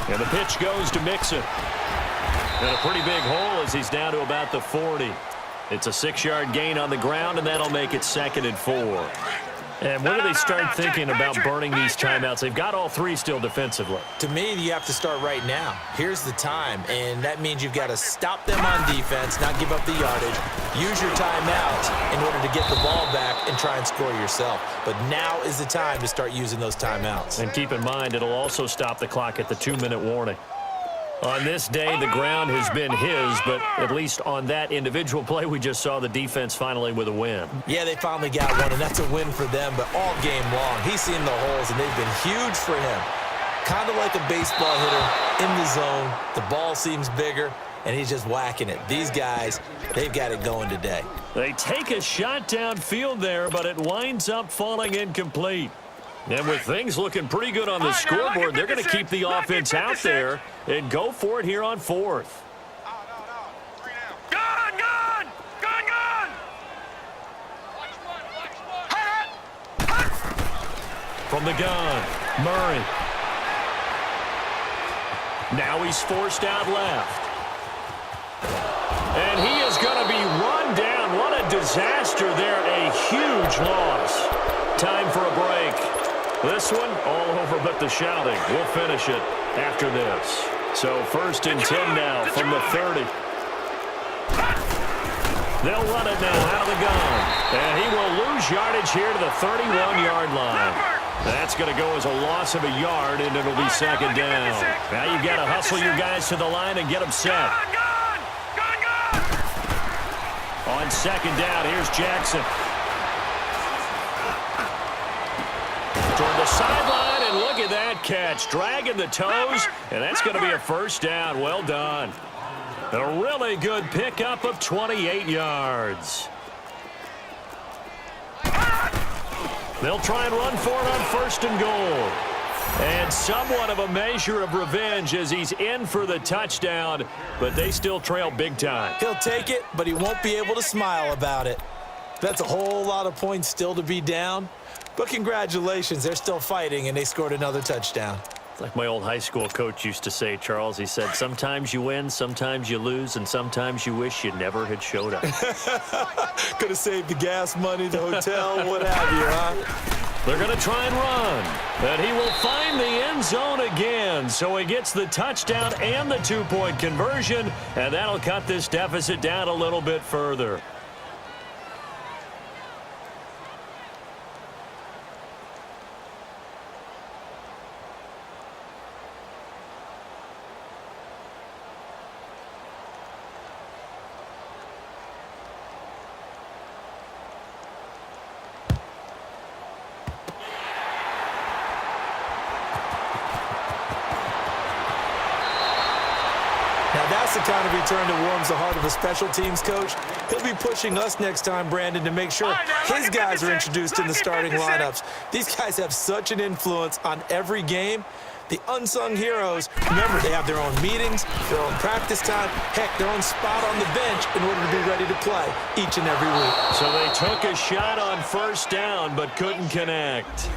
And the pitch goes to Mixon. And a pretty big hole as he's down to about the 40. It's a 6-yard gain on the ground, and that'll make it 2nd and 4. And when do they start thinking about burning these timeouts? They've got all 3 still defensively. To me, you have to start right now. Here's the time, and that means you've got to stop them on defense, not give up the yardage, use your timeout in order to get the ball back and try and score yourself. But now is the time to start using those timeouts. And keep in mind, it'll also stop the clock at the 2-minute warning. On this day, the ground has been his, but at least on that individual play, we just saw the defense finally with a win. Yeah, they finally got one, and that's a win for them, but all game long, he's seen the holes, and they've been huge for him. Kind of like a baseball hitter in the zone. The ball seems bigger, and he's just whacking it. These guys, they've got it going today. They take a shot downfield there, but it winds up falling incomplete. And with things looking pretty good on the scoreboard, they're going to keep the offense out there and go for it here on 4th. Gone, gone! Gone, gone! From the gun, Murray. Now he's forced out left. And he is going to be run down. What a disaster there. A huge loss. Time for a break. This one, all over but the shouting. We'll finish it after this. So 1st and 10 now from the 30. They'll run it now out of the gun. And he will lose yardage here to the 31-yard line. That's going to go as a loss of a yard, and it'll be 2nd down. Now you've got to hustle your guys to the line and get them set. On 2nd down, here's Jackson. Toward the sideline, and look at that catch. Dragging the toes, and that's going to be a 1st down. Well done. A really good pickup of 28 yards. They'll try and run for it on 1st and goal. And somewhat of a measure of revenge as he's in for the touchdown, but they still trail big time. He'll take it, but he won't be able to smile about it. That's a whole lot of points still to be down. But congratulations, they're still fighting, and they scored another touchdown. Like my old high school coach used to say, Charles, he said, sometimes you win, sometimes you lose, and sometimes you wish you never had showed up. Could have saved the gas money, the hotel, what have you, huh? They're going to try and run. And he will find the end zone again. So he gets the touchdown and the two-point conversion, and that'll cut this deficit down a little bit further. That's the kind of return that warms the heart of a special teams coach. He'll be pushing us next time, Brandon, to make sure his guys are introduced in the starting lineups. These guys have such an influence on every game. The unsung heroes, remember, they have their own meetings, their own practice time, heck, their own spot on the bench in order to be ready to play each and every week. So they took a shot on first down but couldn't connect.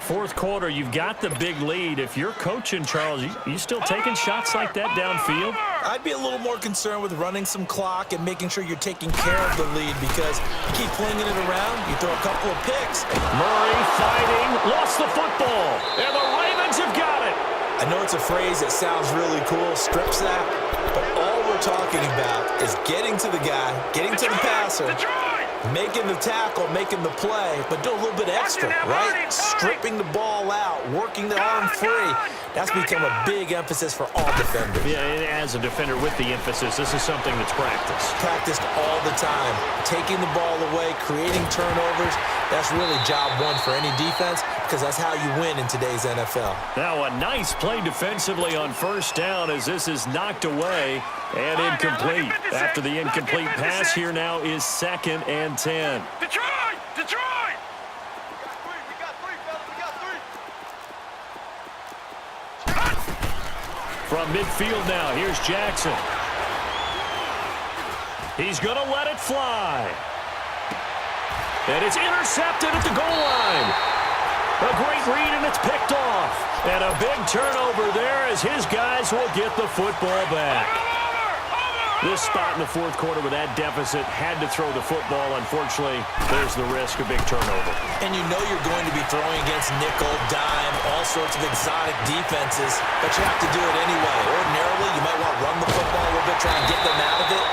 Fourth quarter, you've got the big lead. If you're coaching, Charles, you still taking shots like that downfield? I'd be a little more concerned with running some clock and making sure you're taking care of the lead, because you keep flinging it around, you throw a couple of picks. Murray fighting, lost the football, and the Ravens have got it. I know it's a phrase that sounds really cool, strip sack, but all we're talking about is getting to the guy, getting to the passer, making the tackle, making the play, but do a little bit extra, right? Stripping the ball out, working the arm free. That's become a big emphasis for all defenders. Yeah, and as a defender with the emphasis, this is something that's practiced. Practiced all the time. Taking the ball away, creating turnovers, that's really job one for any defense, because that's how you win in today's NFL. Now a nice play defensively on first down as this is knocked away and incomplete. After the incomplete pass, here now is 2nd and 10. Detroit! Detroit! From midfield now, here's Jackson. He's going to let it fly. And it's intercepted at the goal line. A great read, and it's picked off. And a big turnover there as his guys will get the football back. This spot in the fourth quarter with that deficit had to throw the football. Unfortunately, there's the risk of big turnover. And you know you're going to be throwing against nickel, dime, all sorts of exotic defenses, but you have to do it anyway. Ordinarily, you might want to run the football a little bit, try and get them out of it.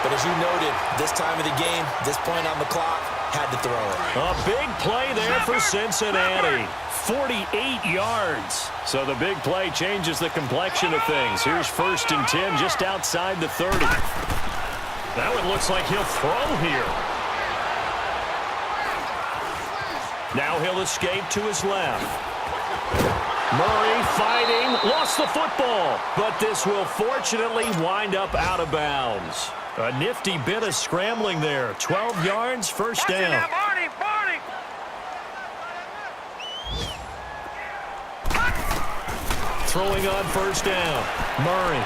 But as you noted, this time of the game, this point on the clock, had to throw it. A big play there for Cincinnati. 48 yards. So the big play changes the complexion of things. Here's 1st and 10 just outside the 30. Now it looks like he'll throw here. Now he'll escape to his left. Murray fighting, lost the football, but this will fortunately wind up out of bounds. A nifty bit of scrambling there. 12 yards, first down. Throwing on first down, Murray.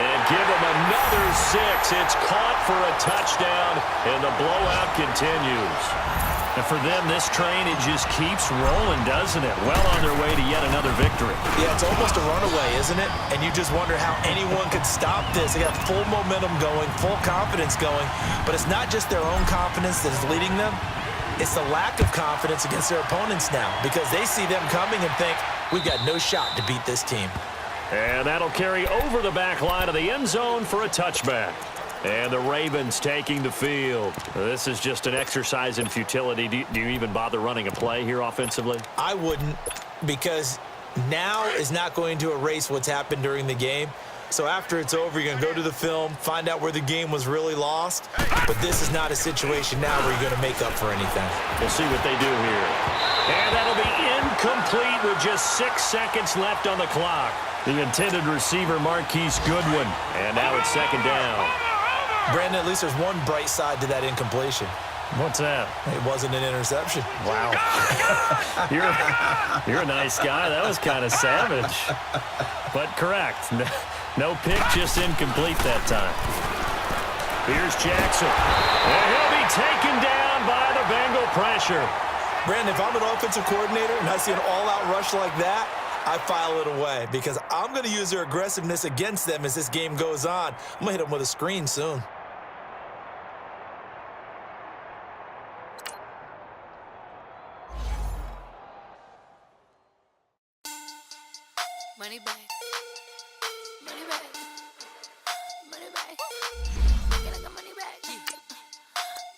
And give him another 6. It's caught for a touchdown, and the blowout continues. And for them, this train, it just keeps rolling, doesn't it? Well on their way to yet another victory. Yeah, it's almost a runaway, isn't it? And you just wonder how anyone could stop this. They got full momentum going, full confidence going. But it's not just their own confidence that is leading them. It's the lack of confidence against their opponents now, because they see them coming and think, we've got no shot to beat this team. And that'll carry over the back line of the end zone for a touchback. And the Ravens taking the field. This is just an exercise in futility. Do you even bother running a play here offensively? I wouldn't, because now is not going to erase what's happened during the game. So after it's over, you're going to go to the film, find out where the game was really lost. But this is not a situation now where you're going to make up for anything. We'll see what they do here. And that'll be incomplete with just 6 seconds left on the clock. The intended receiver, Marquise Goodwin. And now it's 2nd down. Brandon, at least there's one bright side to that incompletion. What's that? It wasn't an interception. Wow. You're a nice guy. That was kind of savage. But correct. No pick, just incomplete that time. Here's Jackson. And he'll be taken down by the Bengal pressure. Brandon, if I'm an offensive coordinator and I see an all-out rush like that, I file it away because I'm going to use their aggressiveness against them as this game goes on. I'm going to hit them with a screen soon. Money back. Money back. Money back. Get like a money back.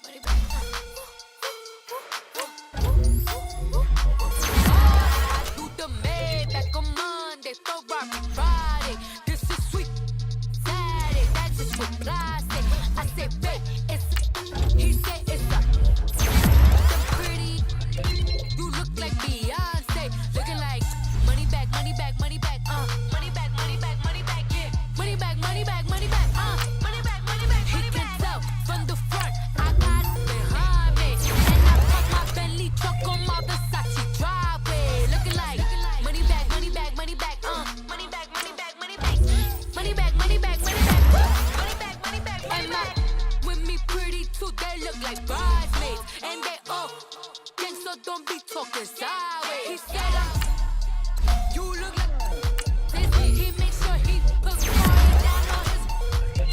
Money back. I do the Maybach on Monday, Ferrari Friday. This is sweet Saturday. That's just what I say. I say, babe, it's he said it's a pretty. You look like Beyonce, looking like money back, money back, money back, money back, money back, money back, yeah, money back, money back, money back, money back, money back. He can tell from the front, I got it behind me, and I park my Bentley truck on my Versace driveway, looking like money back, money back, money back, money back, money back, money back, money back, money back, money back, money back, money back, money back. With me pretty too, they look like bridesmaids, and they all gang, so don't be talking sideways. He said you look like this. He makes sure he puts money down on his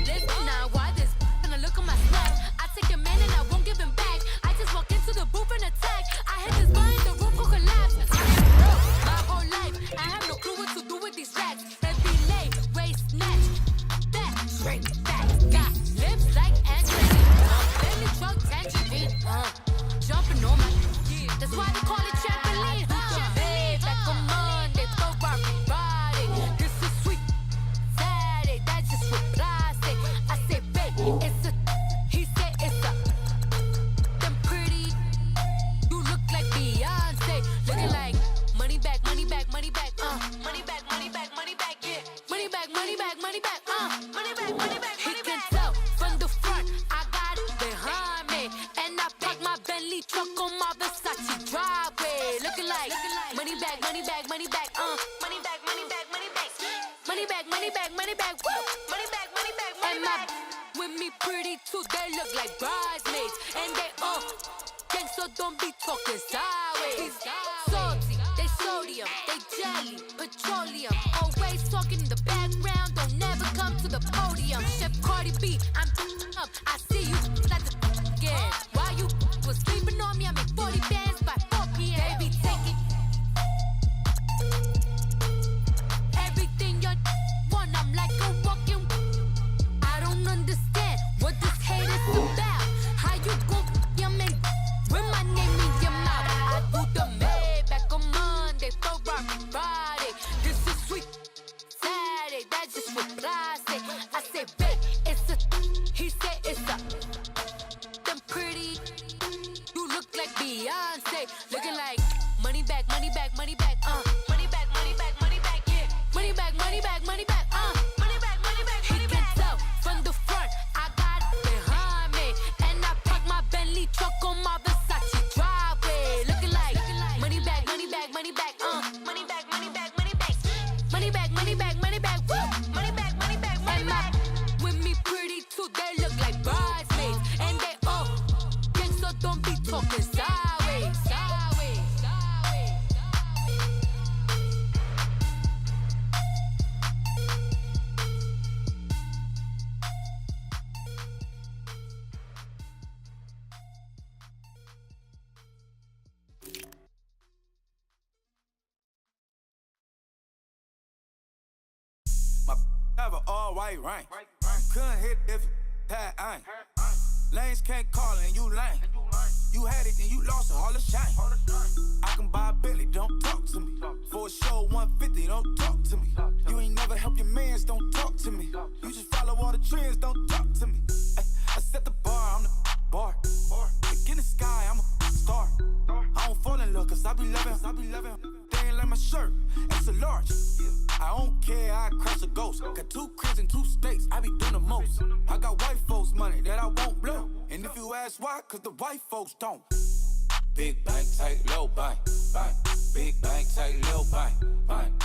list. Now why this? Gonna look at my snap. I take a man and I won't give him back. I just walk into the booth and attack. I hit this button, the roof will collapse. I've been broke my whole life. I have no clue what to do with these racks. Every lay, waist snatch, back, straight back. Got lips like Angelina. Belly truck tangerine. Jumping on my. That's why they call it trampoline. Babe, back on Monday, Ferrari Friday. This is sweet Saturday. That's just what I say. I say, babe, it's a. He said it's a. Them pretty. You look like Beyonce, looking like money back, money back, money back, money back, money back, money back, yeah, money back, money back, money back, money back, money back. He can tell from the front, I got it behind me, and I park my Bentley truck on my Versace driveway, looking like money back, money back, money back, money back, money back, money back, money back, money back, money back, woo, money back, money back, money back. With me pretty too, they look like bridesmaids, and they all gang, so don't be talking sideways. Salty, they sodium, they jelly, petroleum, always talking in the background, don't never come to the podium. Chef Cardi B, I'm up, I see you like the again. While you was sleeping on me, I make 40 bands by 4 p.m. They be taking everything you want, I'm like a walking. I don't understand what this hate is about. How you gon' your man with my name in your mouth? I do the Maybach on Monday, Ferrari Friday. This is sweet Saturday, that's just what I say. I say, babe, it's a. He said it's a. Them pretty. You look like Beyonce, looking like money back, money back, money back, money back, money back, money back, yeah, money back, money back, money back, money back, money back. He can tell from the front, I got it behind me, and I park my Bentley truck on my Versace driveway, looking like money back, money back, money back, money back, money back, money back, money back, money back, money back, woo, money back, money back, money back. With me pretty too, they look like bridesmaids, and they all gang, so don't be talking sideways, sideways, sideways. My have an all-white rank. Couldn't hit if it had ain't. Lanes can't call and you lame. You had it and you lost it, all the shame. I can buy a Billy, don't talk to me. For a show 150, don't talk to me. You ain't never help your mans, don't talk to me. You just follow all the trends, don't talk to me. I set the bar, I'm the bar. Look in the sky, I'm a star. I don't fall in love, cause I be loving. They ain't like my shirt, it's a large. I don't care, I cross a ghost. Got 2 cribs and 2 states, I be doing the most. I got white folks money that I won't blow. And if you ask why, cause the white folks don't. Big bank, tight, low bank, bank. Big bank, tight, low bank, bank.